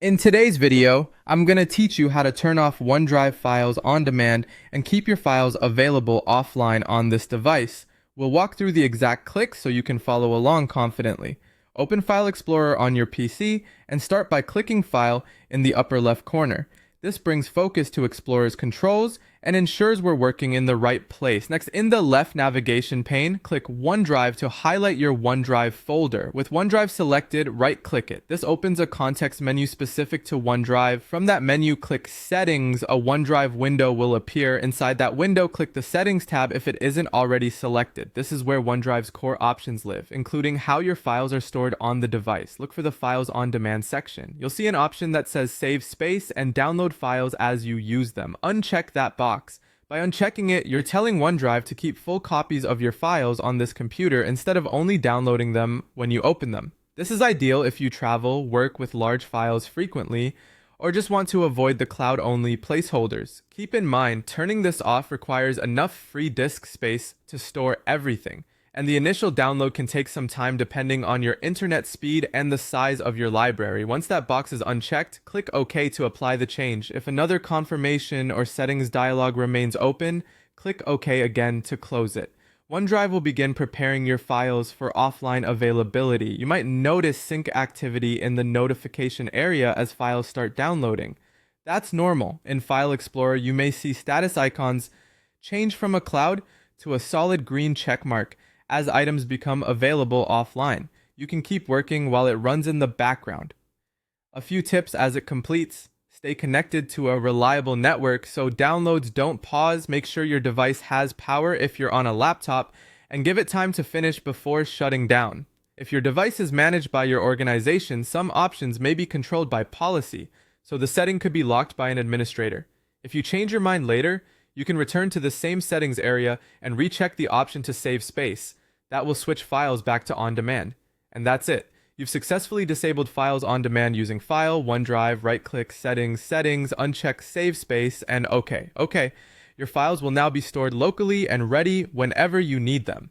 In today's video, I'm going to teach you how to turn off OneDrive files on demand and keep your files available offline on this device. We'll walk through the exact clicks so you can follow along confidently. Open File Explorer on your PC and start by clicking File in the upper left corner. This brings focus to Explorer's controls and ensures we're working in the right place. Next, in the left navigation pane, click OneDrive to highlight your OneDrive folder. With OneDrive selected, right-click it. This opens a context menu specific to OneDrive. From that menu, click Settings. A OneDrive window will appear. Inside that window, click the Settings tab if it isn't already selected. This is where OneDrive's core options live, including how your files are stored on the device. Look for the Files on Demand section. You'll see an option that says Save Space and Download files as you use them. Uncheck that box. By unchecking it, you're telling OneDrive to keep full copies of your files on this computer instead of only downloading them when you open them. This is ideal if you travel, work with large files frequently, or just want to avoid the cloud-only placeholders. Keep in mind, turning this off requires enough free disk space to store everything, and the initial download can take some time depending on your internet speed and the size of your library. Once that box is unchecked, click OK to apply the change. If another confirmation or settings dialog remains open, click OK again to close it. OneDrive will begin preparing your files for offline availability. You might notice sync activity in the notification area as files start downloading. That's normal. In File Explorer, you may see status icons change from a cloud to a solid green check mark as items become available offline. You can keep working while it runs in the background. A few tips as it completes. Stay connected to a reliable network so downloads don't pause. Make sure your device has power if you're on a laptop, and give it time to finish before shutting down. If your device is managed by your organization, some options may be controlled by policy, so the setting could be locked by an administrator. If you change your mind later, you can return to the same settings area and recheck the option to save space. That will switch files back to on demand. And that's it. You've successfully disabled files on demand using File, OneDrive, right-click, Settings, uncheck Save Space, and OK. Your files will now be stored locally and ready whenever you need them.